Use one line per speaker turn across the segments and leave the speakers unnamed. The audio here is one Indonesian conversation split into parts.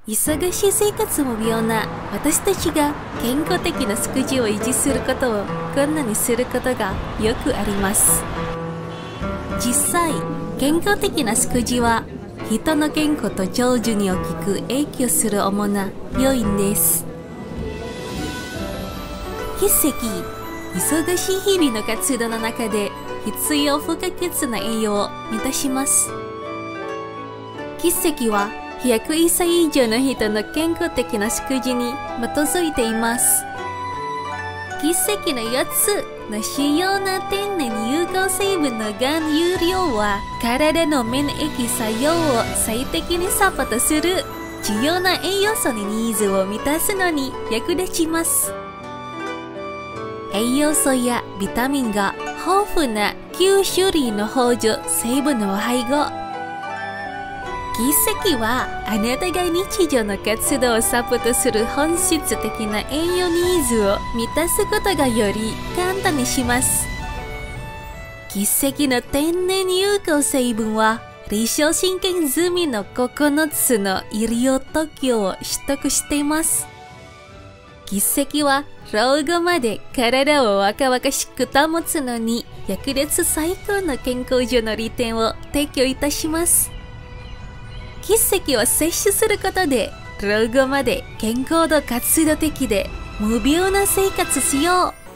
忙しい生活も微妙な私たちが健康的な食事を維持することを困難にすることがよくあります。実際、健康的な食事は人の健康と長寿に大きく影響する主な要因です。筆跡、忙しい日々の活動の中で必要不可欠な栄養を満たします。筆跡は101歳以上の人の健康的な食事に基づいています。筆跡の4つの主要な天然有効成分の含有量は体の免疫作用を最適にサポートする重要な栄養素のニーズを満たすのに役立ちます。栄養素やビタミンが豊富な9種類の補助成分の配合。筆跡はあなたが日常の活動をサポートする本質的な栄養ニーズを満たすことがより簡単にします。筆跡の天然有効成分は臨床試験済みの9つの医療特許を取得しています。筆跡は老後まで体を若々しく保つのに役立つ最高の健康上の利点を提供いたします。筆跡を摂取することで老後まで健康と活動的で無病な生活しよう。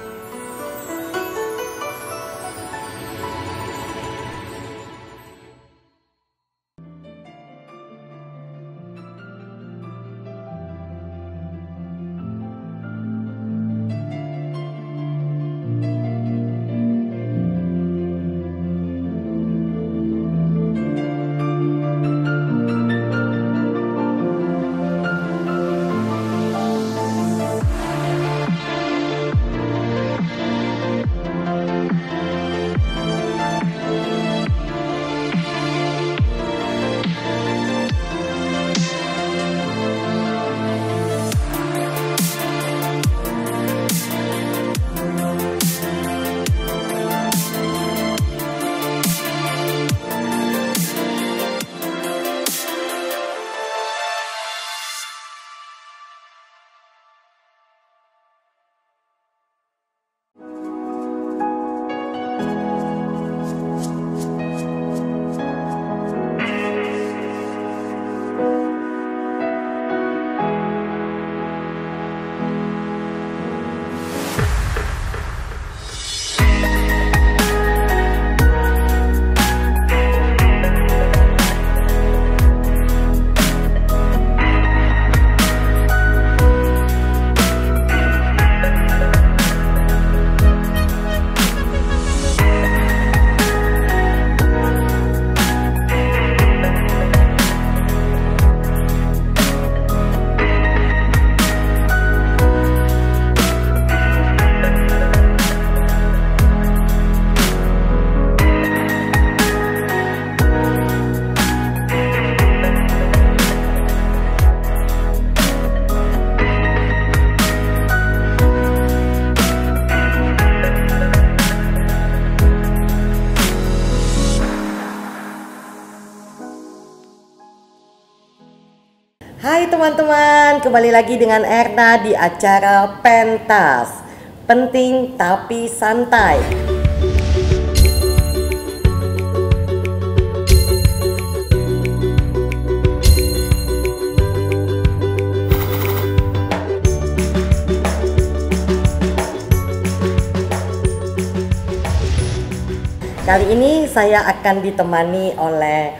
Hai teman-teman, kembali lagi dengan Erna di acara Pentas, penting tapi santai. Kali ini saya akan ditemani oleh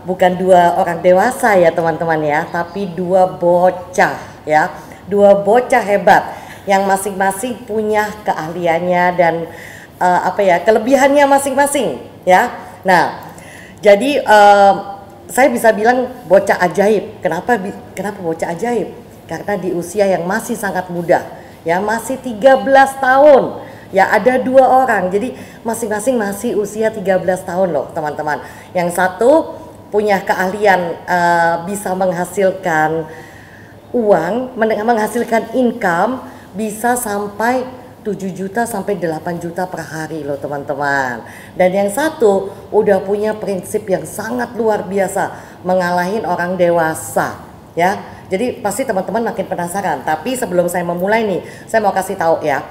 bukan dua orang dewasa ya teman-teman ya, tapi dua bocah ya, dua bocah hebat yang masing-masing punya keahliannya dan kelebihannya masing-masing ya. Nah, jadi saya bisa bilang bocah ajaib. Kenapa bocah ajaib? Karena di usia yang masih sangat muda ya, masih 13 tahun. Ya, ada dua orang, jadi masing-masing masih usia 13 tahun loh teman-teman. Yang satu punya keahlian bisa menghasilkan uang, menghasilkan income bisa sampai 7 juta sampai 8 juta per hari loh teman-teman. Dan yang satu udah punya prinsip yang sangat luar biasa, mengalahin orang dewasa ya. Jadi pasti teman-teman makin penasaran. Tapi sebelum saya memulai nih, saya mau kasih tahu ya,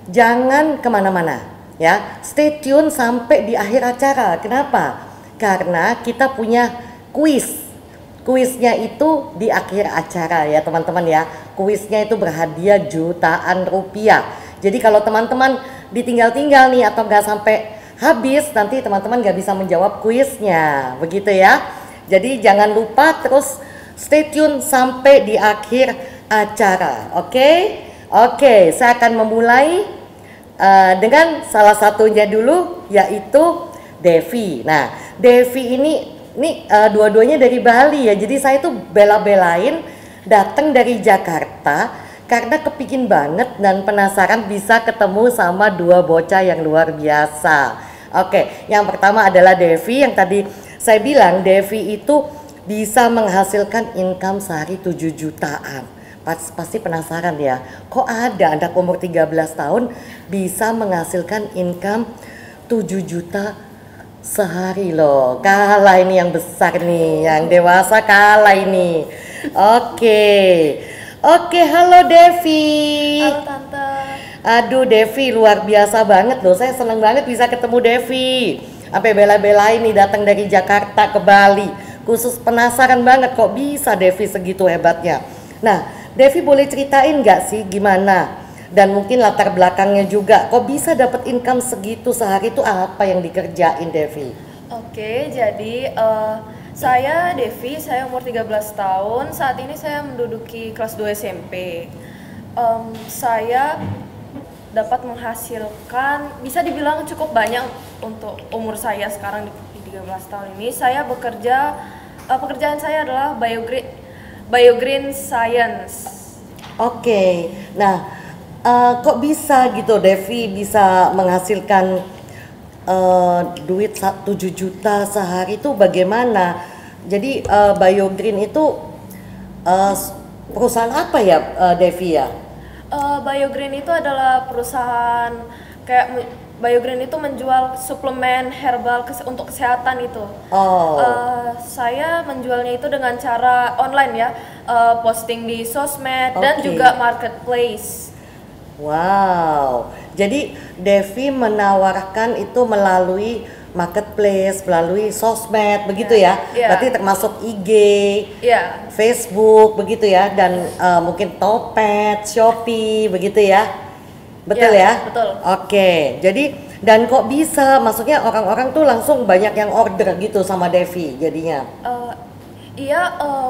jangan kemana-mana ya, stay tune sampai di akhir acara. Kenapa? Karena kita punya kuis. Kuisnya itu di akhir acara ya teman-teman ya. Kuisnya itu berhadiah jutaan rupiah. Jadi kalau teman-teman ditinggal-tinggal nih atau nggak sampai habis, nanti teman-teman nggak bisa menjawab kuisnya, begitu ya. Jadi jangan lupa terus stay tune sampai di akhir acara. Oke, saya akan memulai dengan salah satunya dulu, yaitu Devi. Nah, Devi ini dua-duanya dari Bali ya. Jadi saya tuh bela-belain datang dari Jakarta karena kepingin banget dan penasaran bisa ketemu sama dua bocah yang luar biasa. Oke, yang pertama adalah Devi. Yang tadi saya bilang Devi itu bisa menghasilkan income sehari 7 jutaan. Pasti penasaran ya, kok ada anak umur 13 tahun bisa menghasilkan income 7 juta sehari loh. Kalah ini yang besar nih, yang dewasa kalah ini. Oke, halo Devi.
Halo Tante.
Aduh Devi, luar biasa banget loh. Saya seneng banget bisa ketemu Devi. Sampai bela-belain nih datang dari Jakarta ke Bali. Khusus penasaran banget kok bisa Devi segitu hebatnya. Nah, Devi boleh ceritain nggak sih gimana? Dan mungkin latar belakangnya juga, kok bisa dapat income segitu sehari itu apa yang dikerjain Devi?
Oke, jadi saya Devi, saya umur 13 tahun. Saat ini saya menduduki kelas 2 SMP. Saya dapat menghasilkan, bisa dibilang cukup banyak untuk umur saya sekarang di 13 tahun ini. Saya bekerja, pekerjaan saya adalah Biogreen Science.
Oke, nah kok bisa gitu Devi bisa menghasilkan duit 7 juta sehari itu bagaimana? Jadi Biogreen itu perusahaan apa ya Devi ya?
Biogreen itu adalah perusahaan kayak Biogreen itu menjual suplemen herbal untuk kesehatan itu. Saya menjualnya itu dengan cara online ya, posting di sosmed dan juga marketplace.
Wow, jadi Devi menawarkan itu melalui marketplace, melalui sosmed, begitu ya? Berarti termasuk IG, Facebook, begitu ya? Dan mungkin Topet, Shopee, begitu ya? Betul ya?
Betul.
Oke, jadi dan kok bisa? Maksudnya orang-orang tuh langsung banyak yang order gitu sama Devi jadinya?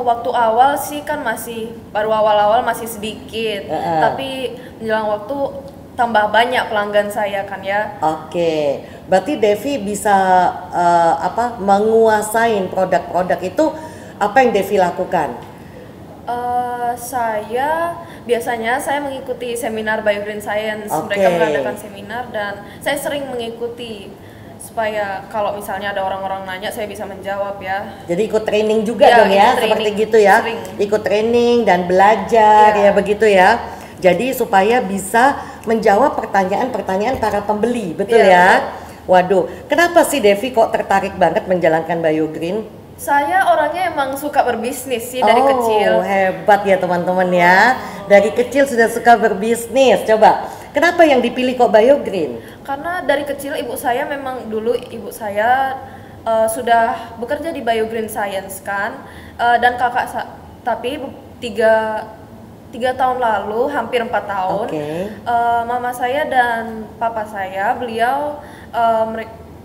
Waktu awal sih kan baru awal-awal masih sedikit, tapi menjelang waktu tambah banyak pelanggan saya kan ya.
Oke, berarti Devi bisa menguasain produk-produk itu, apa yang Devi lakukan?
Saya biasanya mengikuti seminar Biogreen Science. Mereka mengadakan seminar dan saya sering mengikuti supaya kalau misalnya ada orang-orang nanya saya bisa menjawab ya.
Jadi ikut training juga dong ya, seperti gitu ya. Sering. Ikut training dan belajar ya begitu ya. Jadi supaya bisa menjawab pertanyaan-pertanyaan para pembeli, betul ya? Waduh, kenapa sih Devi kok tertarik banget menjalankan Biogreen?
Saya orangnya emang suka berbisnis sih dari kecil.
Oh, hebat ya teman-teman ya. Dari kecil sudah suka berbisnis. Coba, kenapa yang dipilih kok Biogreen?
Karena dari kecil ibu saya sudah bekerja di Biogreen Science kan, dan tapi tiga tahun lalu, hampir 4 tahun, mama saya dan papa saya, beliau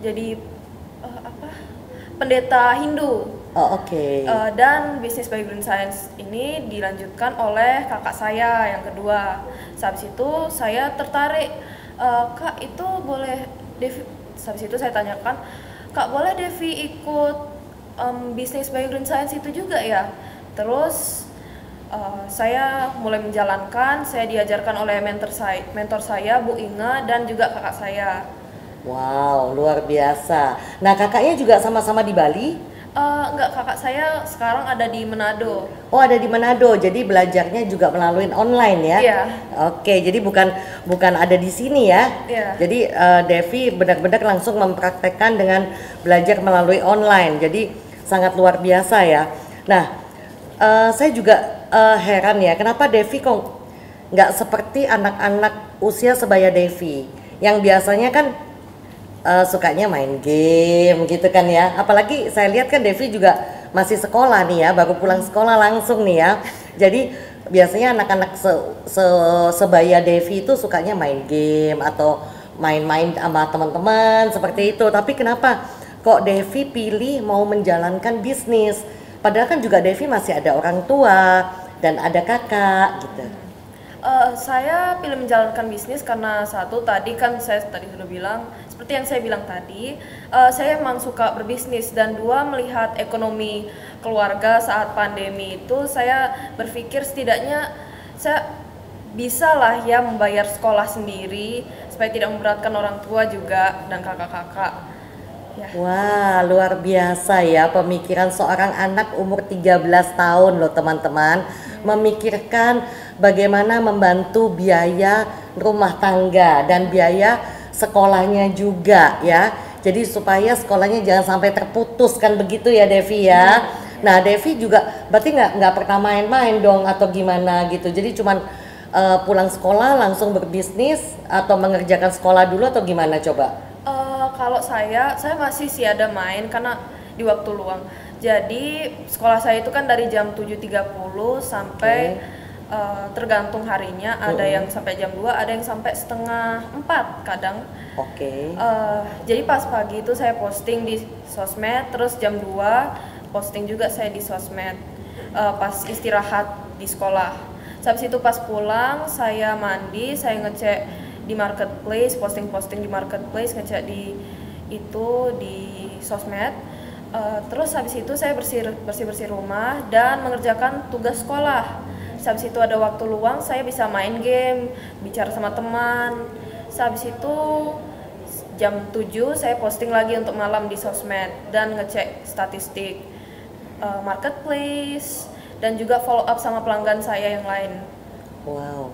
jadi pendeta Hindu. Dan bisnis Biogreen Science ini dilanjutkan oleh kakak saya yang kedua. Habis itu saya tertarik, Kak itu boleh Devi, habis itu saya tanyakan, Kak boleh Devi ikut bisnis Biogreen Science itu juga ya? Terus saya mulai menjalankan, saya diajarkan oleh mentor saya Bu Inga dan juga kakak saya.
Wow, luar biasa. Nah, kakaknya juga sama-sama di Bali?
Enggak, kakak saya sekarang ada di Manado.
Oh, ada di Manado. Jadi belajarnya juga melalui online ya?
Iya.
Oke, jadi bukan ada di sini ya?
Iya.
Jadi Devi benar-benar langsung mempraktekkan dengan belajar melalui online. Jadi sangat luar biasa ya. Nah, saya juga heran ya, kenapa Devi kok nggak seperti anak-anak usia sebaya Devi yang biasanya kan sukanya main game gitu kan ya. Apalagi saya lihat kan Devi juga masih sekolah nih ya, baru pulang sekolah langsung nih ya. Jadi biasanya anak-anak sebaya Devi itu sukanya main game atau main-main sama teman-teman seperti itu. Tapi kenapa kok Devi pilih mau menjalankan bisnis? Padahal kan juga Devi masih ada orang tua dan ada kakak gitu.
Saya pilih menjalankan bisnis karena satu, tadi kan saya tadi sudah bilang, seperti yang saya bilang tadi, saya memang suka berbisnis, dan dua, melihat ekonomi keluarga saat pandemi itu, saya berpikir setidaknya saya bisa lah ya membayar sekolah sendiri supaya tidak memberatkan orang tua juga dan kakak-kakak. Ya.
Wah, luar biasa ya pemikiran seorang anak umur 13 tahun loh teman-teman. Memikirkan bagaimana membantu biaya rumah tangga dan biaya sekolahnya juga ya. Jadi supaya sekolahnya jangan sampai terputus kan begitu ya Devi ya. Nah Devi juga berarti nggak pernah main-main dong atau gimana gitu. Jadi cuman pulang sekolah langsung berbisnis atau mengerjakan sekolah dulu atau gimana coba?
Kalau saya masih sih ada main karena di waktu luang. Jadi sekolah saya itu kan dari jam 7.30 sampai tergantung harinya, ada yang sampai jam 2, ada yang sampai setengah 4 kadang. Jadi pas pagi itu saya posting di sosmed, terus jam 2 posting juga saya di sosmed pas istirahat di sekolah. Habis itu pas pulang saya mandi, saya ngecek di marketplace, posting-posting di marketplace, ngecek di sosmed. Terus habis itu saya bersih rumah dan mengerjakan tugas sekolah. Habis itu ada waktu luang, saya bisa main game, bicara sama teman. Habis itu jam 7 saya posting lagi untuk malam di sosmed dan ngecek statistik marketplace dan juga follow up sama pelanggan saya yang lain.
Wow,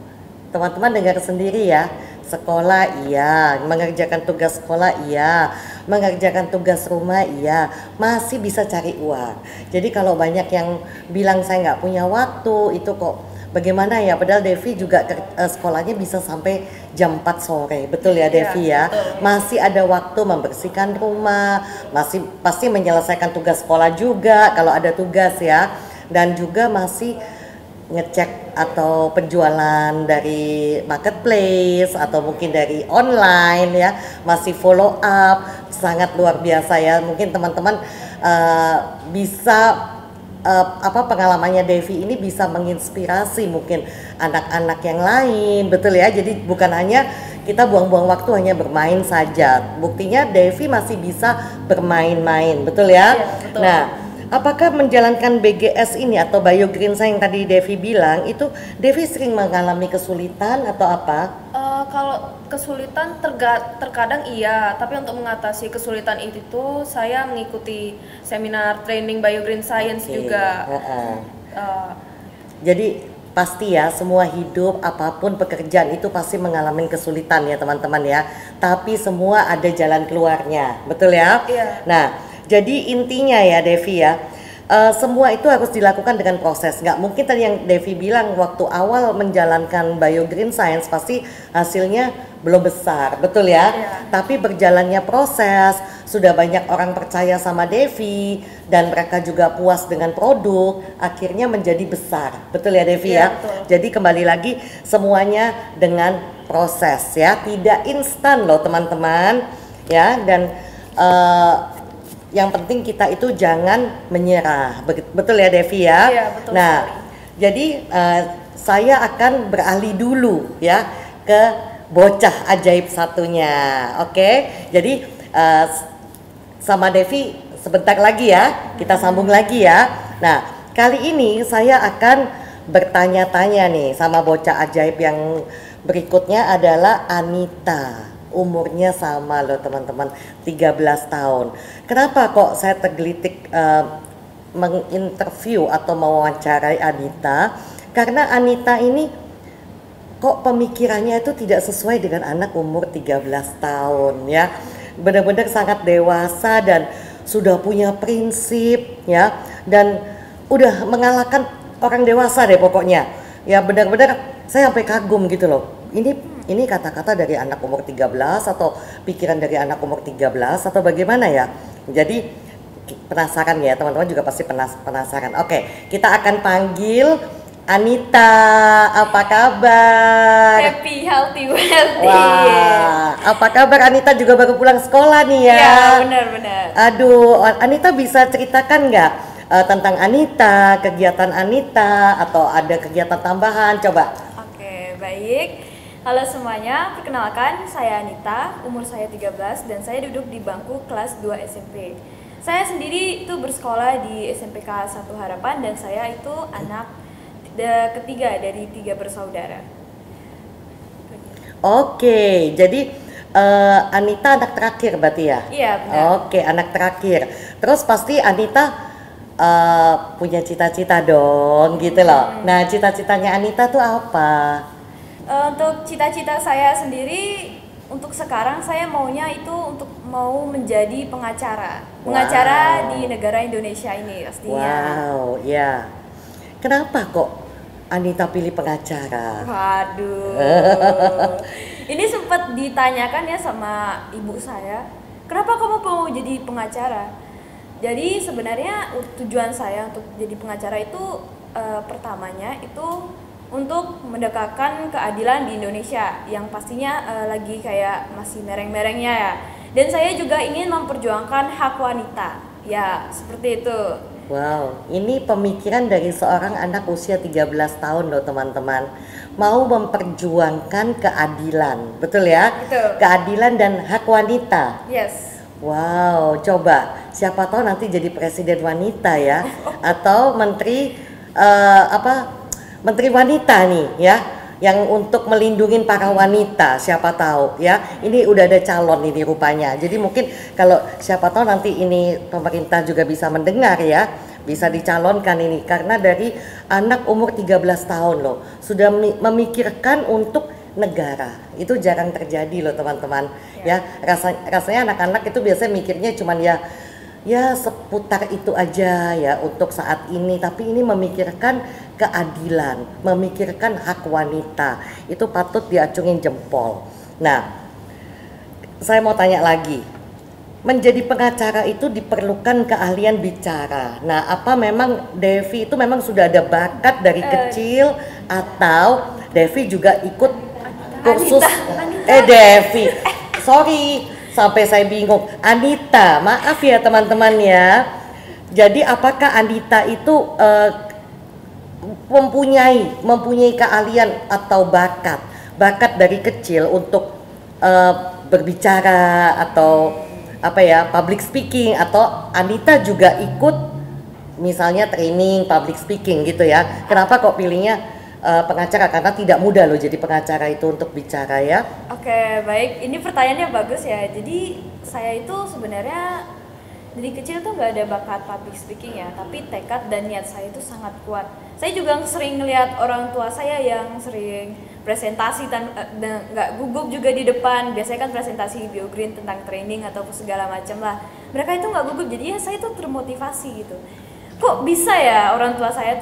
teman-teman dengar sendiri ya. Sekolah iya, mengerjakan tugas sekolah iya, mengerjakan tugas rumah iya, masih bisa cari uang. Jadi kalau banyak yang bilang saya nggak punya waktu, itu kok bagaimana ya? Padahal Devi juga sekolahnya bisa sampai jam 4 sore, betul ya Devi ya?
Betul.
Masih ada waktu membersihkan rumah, masih pasti menyelesaikan tugas sekolah juga kalau ada tugas ya, dan juga masih ngecek atau penjualan dari marketplace atau mungkin dari online ya, masih follow up, sangat luar biasa ya. Mungkin teman-teman bisa pengalamannya Devi ini bisa menginspirasi mungkin anak-anak yang lain, betul ya. Jadi bukan hanya kita buang-buang waktu hanya bermain saja, buktinya Devi masih bisa bermain-main, betul ya.
Iya, betul.
Nah, apakah menjalankan BGS ini atau Bio Green Science yang tadi Devi bilang itu Devi sering mengalami kesulitan atau apa?
Kalau kesulitan terkadang iya, tapi untuk mengatasi kesulitan itu saya mengikuti seminar training Bio Green Science juga.
Jadi pasti ya semua hidup apapun pekerjaan itu pasti mengalami kesulitan ya teman-teman ya. Tapi semua ada jalan keluarnya, betul ya?
Iya.
Nah, jadi intinya ya Devi ya, semua itu harus dilakukan dengan proses. Nggak mungkin tadi yang Devi bilang waktu awal menjalankan Bio Green Science pasti hasilnya belum besar, betul ya? Tapi berjalannya proses, sudah banyak orang percaya sama Devi dan mereka juga puas dengan produk, akhirnya menjadi besar, betul ya Devi ya?
Betul.
Jadi kembali lagi semuanya dengan proses ya, tidak instan loh teman-teman ya. Dan yang penting kita itu jangan menyerah, betul ya Devi ya?
Iya, betul.
Nah, jadi saya akan beralih dulu ya ke bocah ajaib satunya, oke? Jadi sama Devi sebentar lagi ya, kita sambung lagi ya. Nah, kali ini saya akan bertanya-tanya nih sama bocah ajaib yang berikutnya adalah Anita. Umurnya sama loh teman-teman, 13 tahun. Kenapa kok saya tergelitik menginterview atau mewawancarai Anita? Karena Anita ini kok pemikirannya itu tidak sesuai dengan anak umur 13 tahun ya. Benar-benar sangat dewasa dan sudah punya prinsip ya, dan udah mengalahkan orang dewasa deh pokoknya. Ya benar-benar saya sampai kagum gitu loh. Ini kata-kata dari anak umur 13 atau pikiran dari anak umur 13 atau bagaimana ya. Jadi penasaran ya, teman-teman juga pasti penasaran. Oke, kita akan panggil Anita. Apa kabar?
Happy, healthy, wealthy.
Wah, apa kabar Anita, juga baru pulang sekolah nih ya?
Iya, benar-benar.
Aduh, Anita bisa ceritakan nggak tentang Anita, kegiatan Anita, atau ada kegiatan tambahan? Coba.
Oke, baik. Halo semuanya, perkenalkan saya Anita, umur saya 13 dan saya duduk di bangku kelas 2 SMP. Saya sendiri itu bersekolah di SMPK 1 Harapan dan saya itu anak ketiga dari 3 bersaudara.
Oke, jadi Anita anak terakhir berarti ya?
Iya, benar.
Oke, anak terakhir. Terus pasti Anita punya cita-cita dong gitu loh. Nah, cita-citanya Anita tuh apa?
Untuk cita-cita saya sendiri, untuk sekarang saya maunya itu untuk mau menjadi pengacara. Pengacara di negara Indonesia ini pastinya.
Wow, ya. Kenapa kok Anita pilih pengacara?
Waduh. Ini sempat ditanyakan ya sama ibu saya, kenapa kamu mau jadi pengacara? Jadi sebenarnya tujuan saya untuk jadi pengacara itu pertamanya itu untuk mendekatkan keadilan di Indonesia yang pastinya lagi kayak masih mereng-merengnya ya. Dan saya juga ingin memperjuangkan hak wanita. Ya, seperti itu.
Wow, ini pemikiran dari seorang anak usia 13 tahun loh teman-teman. Mau memperjuangkan keadilan, betul ya?
Betul.
Keadilan dan hak wanita.
Yes.
Wow, coba siapa tahu nanti jadi presiden wanita ya, atau menteri menteri wanita nih ya, yang untuk melindungi para wanita, siapa tahu ya. Ini udah ada calon ini rupanya. Jadi mungkin kalau siapa tahu nanti ini pemerintah juga bisa mendengar ya, bisa dicalonkan ini, karena dari anak umur 13 tahun loh sudah memikirkan untuk negara. Itu jarang terjadi loh teman-teman ya. Rasanya anak-anak itu biasanya mikirnya cuman ya seputar itu aja ya untuk saat ini, tapi ini memikirkan keadilan, memikirkan hak wanita. Itu patut diacungin jempol. Nah, saya mau tanya lagi. Menjadi pengacara itu diperlukan keahlian bicara. Nah, apa memang Devi itu memang sudah ada bakat dari kecil, atau Devi juga ikut kursus? Devi. Sorry, sampai saya bingung. Anita, maaf ya teman-teman ya. Jadi apakah Anita itu mempunyai keahlian atau bakat dari kecil untuk berbicara atau public speaking, atau Anita juga ikut misalnya training public speaking gitu ya? Kenapa kok pilihnya pengacara? Karena tidak mudah loh jadi pengacara itu untuk bicara ya.
Oke, baik. Ini pertanyaannya bagus ya. Jadi saya itu sebenarnya dari kecil tuh nggak ada bakat public speaking ya, tapi tekad dan niat saya itu sangat kuat. Saya juga sering ngelihat orang tua saya yang sering presentasi dan nggak gugup juga di depan. Biasanya kan presentasi biogreen tentang training atau segala macam lah. Mereka itu nggak gugup, jadi ya saya tuh termotivasi gitu. Kok bisa ya orang tua saya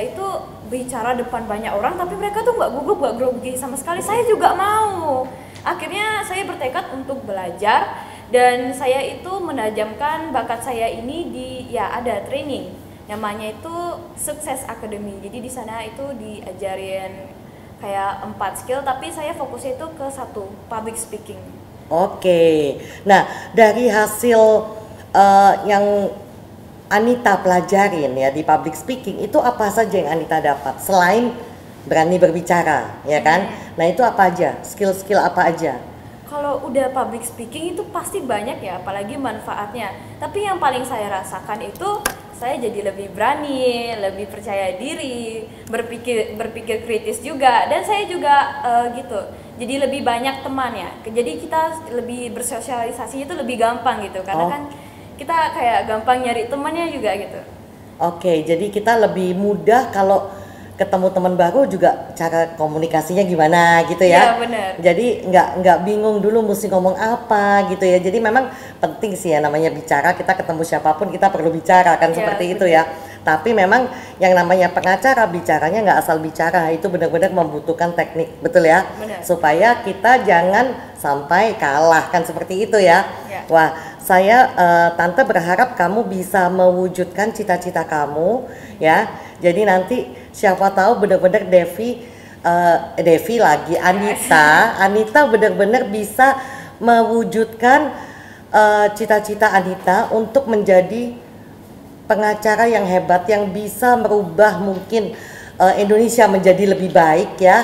itu bicara depan banyak orang, tapi mereka tuh nggak gugup, nggak grogi sama sekali. Saya juga mau. Akhirnya saya bertekad untuk belajar, dan saya itu menajamkan bakat saya ini ada training namanya itu Sukses Academy. Jadi di sana itu diajarin kayak 4 skill, tapi saya fokusnya itu ke 1, public speaking.
Oke. Nah, dari hasil yang Anita pelajarin ya di public speaking, itu apa saja yang Anita dapat selain berani berbicara ya kan? Nah, itu apa aja? Skill-skill apa aja?
Kalau udah public speaking itu pasti banyak ya, apalagi manfaatnya. Tapi yang paling saya rasakan itu saya jadi lebih berani, lebih percaya diri, berpikir kritis juga, dan saya juga gitu. Jadi lebih banyak teman ya. Jadi kita lebih bersosialisasi itu lebih gampang gitu, karena kan kita kayak gampang nyari temannya juga gitu.
Oke, jadi kita lebih mudah kalau ketemu teman baru juga cara komunikasinya gimana gitu ya.
Iya, benar.
Jadi nggak bingung dulu mesti ngomong apa gitu ya. Jadi memang penting sih ya namanya bicara, kita ketemu siapapun kita perlu bicara kan, seperti itu ya. Tapi memang yang namanya pengacara bicaranya nggak asal bicara, itu benar-benar membutuhkan teknik, betul ya?
Benar.
Supaya kita jangan sampai kalah kan, seperti itu ya. Wah, saya Tante berharap kamu bisa mewujudkan cita-cita kamu ya. Jadi nanti siapa tahu benar-benar Devi lagi Anita benar-benar bisa mewujudkan cita-cita Anita untuk menjadi pengacara yang hebat yang bisa merubah mungkin Indonesia menjadi lebih baik ya.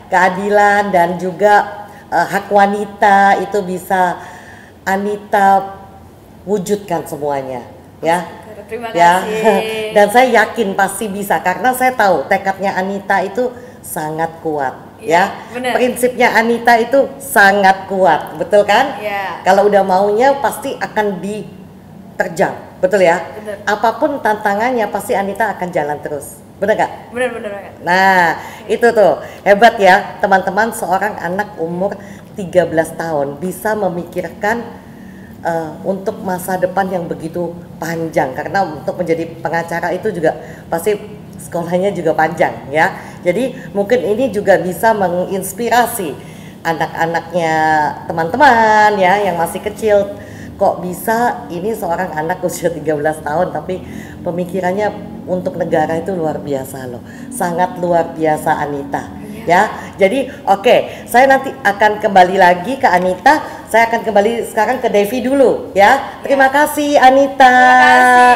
Keadilan dan juga hak wanita itu bisa Anita wujudkan semuanya ya.
Terima kasih.
Dan saya yakin pasti bisa karena saya tahu tekadnya Anita itu sangat kuat ya.
Bener.
Prinsipnya Anita itu sangat kuat, betul kan? Kalau udah maunya pasti akan diterjang, betul ya?
Bener.
Apapun tantangannya pasti Anita akan jalan terus, bener gak?
Bener banget.
Nah itu tuh hebat ya teman-teman, seorang anak umur 13 tahun bisa memikirkan untuk masa depan yang begitu panjang, karena untuk menjadi pengacara itu juga pasti sekolahnya juga panjang ya. Jadi mungkin ini juga bisa menginspirasi anak-anaknya teman-teman ya yang masih kecil. Kok bisa ini seorang anak usia 13 tahun tapi pemikirannya untuk negara itu luar biasa loh, sangat luar biasa Anita ya. Jadi oke, saya nanti akan kembali lagi ke Anita. Saya akan kembali sekarang ke Devi dulu ya. Terima kasih Anita.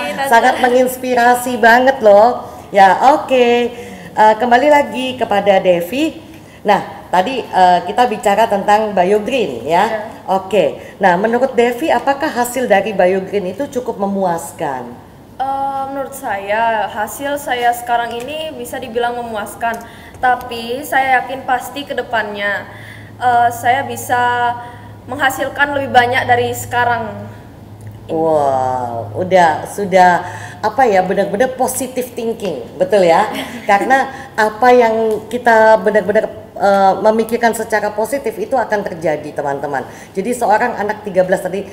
Terima kasih,
sangat menginspirasi banget loh. Ya oke. Kembali lagi kepada Devi. Nah tadi kita bicara tentang BioGreen ya. Oke. Nah menurut Devi apakah hasil dari BioGreen itu cukup memuaskan?
Menurut saya hasil saya sekarang ini bisa dibilang memuaskan. Tapi saya yakin pasti ke depannya saya bisa menghasilkan lebih banyak dari sekarang.
Wow, sudah apa ya, benar-benar positive thinking, betul ya? Karena apa yang kita benar-benar memikirkan secara positif itu akan terjadi teman-teman. Jadi seorang anak 13 tadi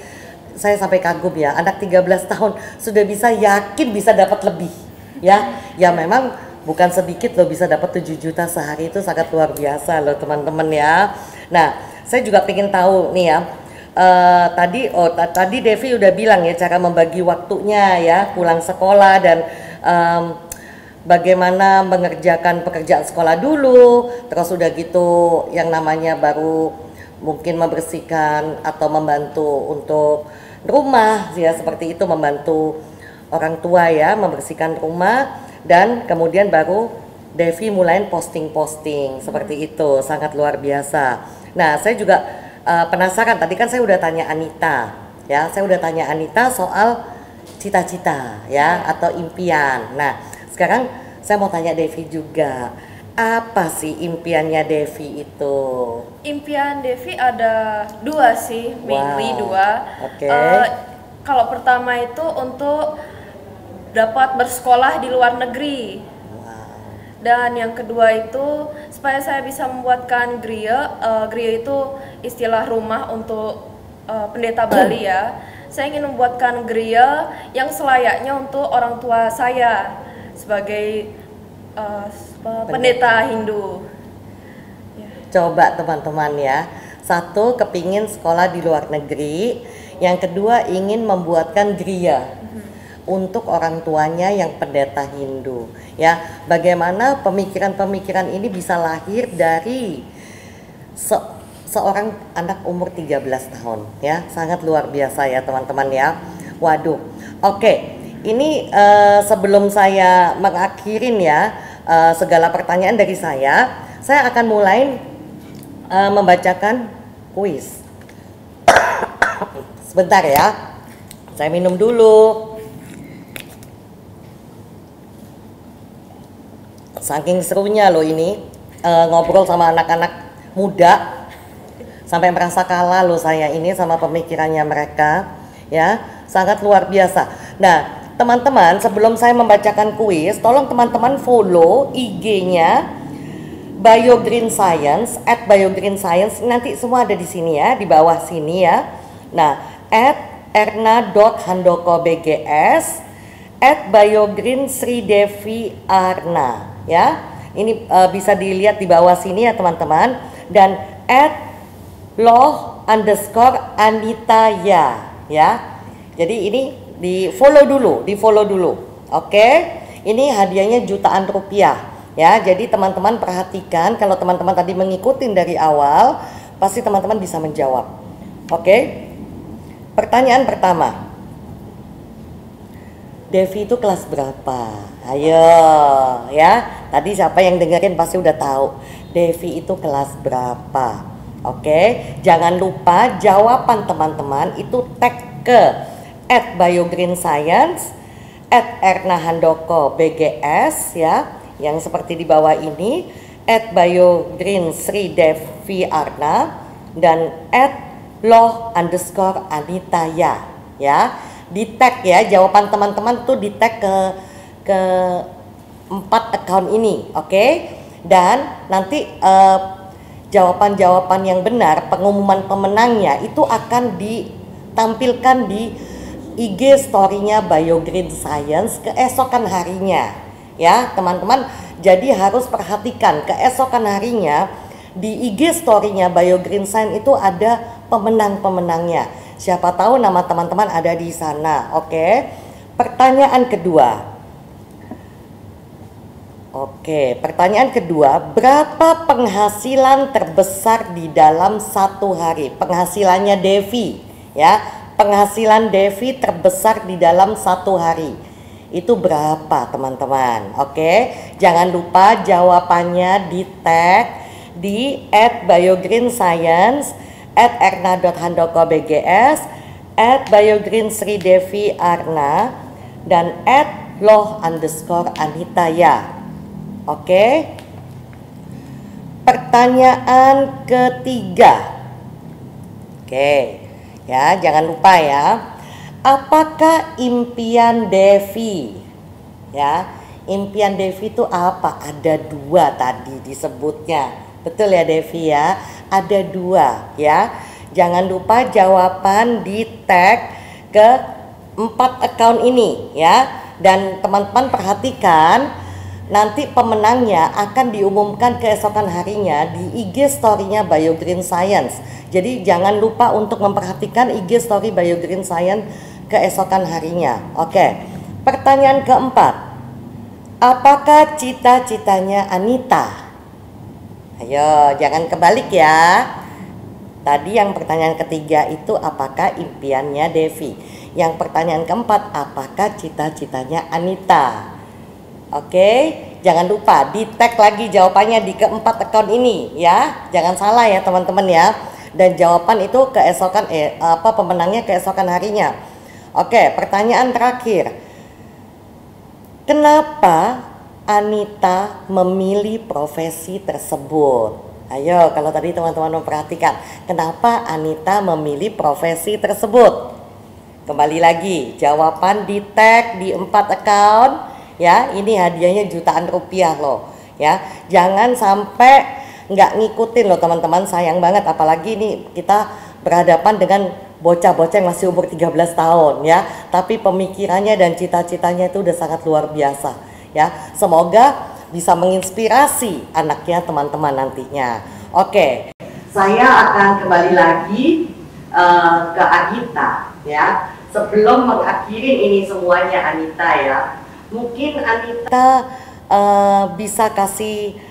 saya sampai kagum ya, anak 13 tahun sudah bisa yakin bisa dapat lebih ya. Ya memang bukan sedikit loh, bisa dapat 7 juta sehari itu sangat luar biasa loh teman-teman ya. Nah saya juga pengen tahu nih ya, tadi Devi udah bilang ya cara membagi waktunya ya, pulang sekolah dan bagaimana mengerjakan pekerjaan sekolah dulu, terus udah gitu yang namanya baru mungkin membersihkan atau membantu untuk rumah ya, seperti itu, membantu orang tua ya membersihkan rumah, dan kemudian baru Devi mulai posting-posting seperti itu, sangat luar biasa. Nah saya juga penasaran, tadi kan saya udah tanya Anita ya, saya udah tanya Anita soal cita-cita ya atau impian. Nah sekarang saya mau tanya Devi juga, apa sih impiannya Devi itu?
Impian Devi ada dua sih, mainly dua. Kalau pertama itu untuk dapat bersekolah di luar negeri. Dan yang kedua itu supaya saya bisa membuatkan griya. Griya itu istilah rumah untuk pendeta Bali ya. Saya ingin membuatkan griya yang selayaknya untuk orang tua saya sebagai pendeta Hindu.
Coba teman-teman ya, satu kepingin sekolah di luar negeri, yang kedua ingin membuatkan griya untuk orang tuanya yang pendeta Hindu ya. Bagaimana pemikiran-pemikiran ini bisa lahir dari seorang anak umur 13 tahun ya, sangat luar biasa ya teman-teman ya. Waduh, oke. Ini sebelum saya mengakhirin ya segala pertanyaan dari saya akan mulai membacakan kuis. Sebentar ya, saya minum dulu. Saking serunya loh ini ngobrol sama anak-anak muda, sampai merasa kalah loh saya ini sama pemikirannya mereka ya, sangat luar biasa. Nah teman-teman, sebelum saya membacakan kuis, tolong teman-teman follow IG-nya BioGreen Science, @BioGreen Science. Nanti semua ada di sini ya, di bawah sini ya. Nah, @erna.handoko_bgs, @BioGreen_Sridevi_Arna ya. Ini bisa dilihat di bawah sini ya teman-teman. Dan @loh_Anitaya ya. Jadi ini di follow dulu, oke? Ini hadiahnya jutaan rupiah ya. Jadi teman-teman perhatikan, kalau teman-teman tadi mengikuti dari awal, pasti teman-teman bisa menjawab. Oke? Pertanyaan pertama, Devi itu kelas berapa? Ayo ya, tadi siapa yang dengerin pasti udah tahu Devi itu kelas berapa. Oke, jangan lupa jawaban teman-teman itu tag ke @BioGreenScience, @ernahandoko_bgs ya, yang seperti di bawah ini, @BioGreen_Sridevi_Arna, dan @loh_Anitaya ya. Di tag ya, jawaban teman-teman tuh di tag ke 4 account ini, oke? Dan nanti jawaban-jawaban yang benar, pengumuman pemenangnya itu akan ditampilkan di IG story-nya BioGreen Science keesokan harinya ya teman-teman. Jadi harus perhatikan keesokan harinya di IG story-nya BioGreen Science itu ada pemenang-pemenangnya. Siapa tahu nama teman-teman ada di sana. Oke. Pertanyaan kedua, berapa penghasilan terbesar di dalam satu hari? Penghasilannya Devi ya. Penghasilan Devi terbesar di dalam satu hari itu berapa teman-teman? Oke, jangan lupa jawabannya di tag di @BioGreenScience, @erna.handoko_bgs, @BioGreen_Sridevi_Arna, dan @loh_Anitaya. Oke. Pertanyaan ketiga. Oke. Ya, jangan lupa ya. Apakah impian Devi? Ya, impian Devi itu apa? Ada 2 tadi disebutnya. Betul ya Devi ya? Ada 2 ya. Jangan lupa jawaban di tag ke 4 account ini ya. Dan teman-teman perhatikan, nanti pemenangnya akan diumumkan keesokan harinya di IG story-nya BioGreen Science. Jadi jangan lupa untuk memperhatikan IG story BioGreen Science keesokan harinya. Oke. Pertanyaan keempat, apakah cita-citanya Anita? Ayo, jangan kebalik ya. Tadi yang pertanyaan ketiga itu apakah impiannya Devi. Yang pertanyaan keempat, apakah cita-citanya Anita? Oke, jangan lupa di tag lagi jawabannya di keempat account ini ya. Jangan salah ya teman-teman ya. Dan jawaban itu keesokan pemenangnya keesokan harinya. Oke, pertanyaan terakhir. Kenapa Anita memilih profesi tersebut? Ayo, kalau tadi teman-teman memperhatikan, kenapa Anita memilih profesi tersebut? Kembali lagi, jawaban di tag di 4 account. Ya, ini hadiahnya jutaan rupiah loh ya. Jangan sampai nggak ngikutin loh teman-teman, sayang banget. Apalagi ini kita berhadapan dengan bocah-bocah yang masih umur 13 tahun ya, tapi pemikirannya dan cita-citanya itu udah sangat luar biasa ya. Semoga bisa menginspirasi anaknya teman-teman nantinya. Oke, saya akan kembali lagi ke Anita ya. Sebelum mengakhiri ini semuanya Anita ya, mungkin Anita bisa kasih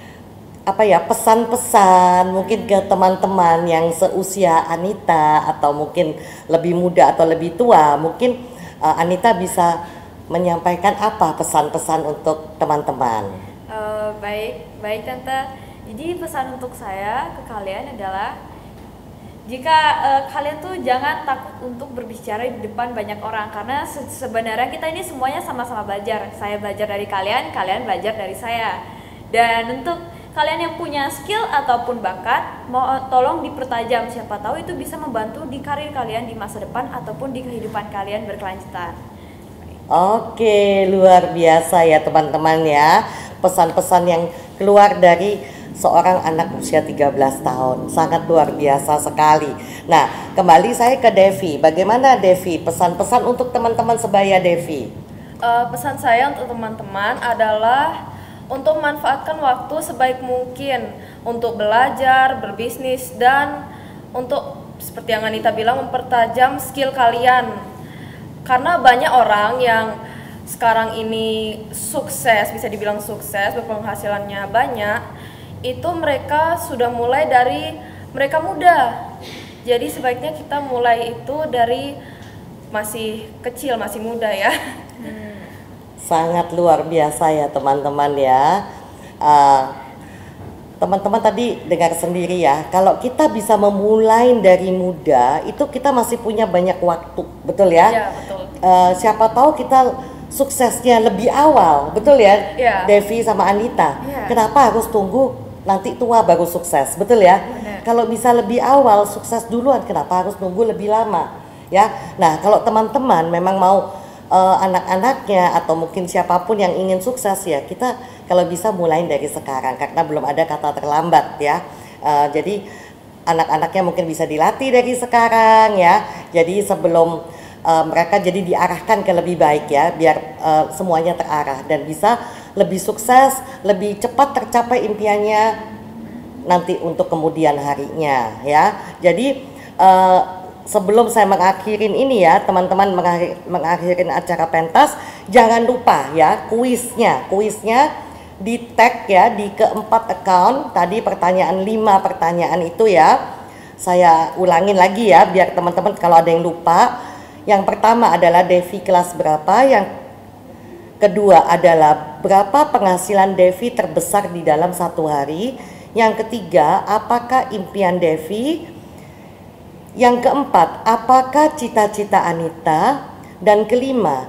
pesan-pesan mungkin ke teman-teman yang seusia Anita atau mungkin lebih muda atau lebih tua. Mungkin Anita bisa menyampaikan apa pesan-pesan untuk teman-teman?
Baik Tante. Jadi pesan untuk saya ke kalian adalah jika kalian tuh jangan takut untuk berbicara di depan banyak orang, karena sebenarnya kita ini semuanya sama-sama belajar. Saya belajar dari kalian, kalian belajar dari saya. Dan untuk kalian yang punya skill ataupun bakat, tolong dipertajam. Siapa tahu itu bisa membantu di karir kalian di masa depan ataupun di kehidupan kalian berkelanjutan.
Oke, luar biasa ya teman-teman ya. Pesan-pesan yang keluar dari seorang anak usia 13 tahun. Sangat luar biasa sekali. Nah, kembali saya ke Devi. Bagaimana Devi? Pesan-pesan untuk teman-teman sebaya Devi.
Pesan saya untuk teman-teman adalah untuk memanfaatkan waktu sebaik mungkin untuk belajar, berbisnis, dan untuk seperti yang Anita bilang mempertajam skill kalian. Karena banyak orang yang sekarang ini sukses, bisa dibilang sukses, berpenghasilannya banyak, itu mereka sudah mulai dari mereka muda. Jadi sebaiknya kita mulai itu dari masih kecil, masih muda ya.
Sangat luar biasa ya teman-teman ya. Teman-teman tadi dengar sendiri ya, kalau kita bisa memulai dari muda, itu kita masih punya banyak waktu, betul ya?
Iya, betul.
Siapa tahu kita suksesnya lebih awal, betul ya?
Iya.
Devi sama Anita.
Iya.
Kenapa harus tunggu nanti tua baru sukses, betul ya?
Benar.
Kalau bisa lebih awal sukses duluan, kenapa harus nunggu lebih lama? Ya, nah kalau teman-teman memang mau anak-anaknya atau mungkin siapapun yang ingin sukses ya, kita kalau bisa mulai dari sekarang karena belum ada kata terlambat ya. Jadi anak-anaknya mungkin bisa dilatih dari sekarang ya. Jadi sebelum mereka jadi diarahkan ke lebih baik ya, biar semuanya terarah dan bisa lebih sukses, lebih cepat tercapai impiannya nanti untuk kemudian harinya ya. Jadi sebelum saya mengakhirin ini ya teman-teman, mengakhirin acara pentas, jangan lupa ya kuisnya di tag ya di keempat account tadi, pertanyaan 5 pertanyaan itu ya. Saya ulangin lagi ya biar teman-teman kalau ada yang lupa. Yang pertama adalah Devi kelas berapa, yang kedua adalah berapa penghasilan Devi terbesar di dalam satu hari, yang ketiga apakah impian Devi, yang keempat, apakah cita-cita Anita? Dan kelima,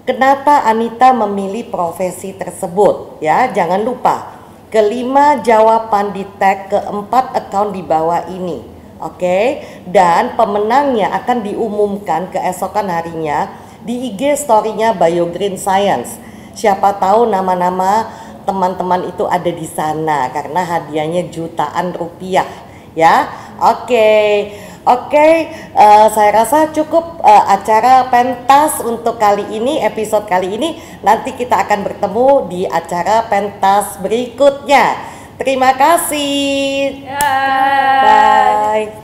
kenapa Anita memilih profesi tersebut? Ya, jangan lupa. Kelima jawaban di tag keempat account di bawah ini. Oke, dan pemenangnya akan diumumkan keesokan harinya di IG story-nya Bio Green Science. Siapa tahu nama-nama teman-teman itu ada di sana karena hadiahnya jutaan rupiah. Ya, Oke, saya rasa cukup acara pentas untuk kali ini, episode kali ini. Nanti kita akan bertemu di acara pentas berikutnya. Terima kasih.
Bye.
Bye.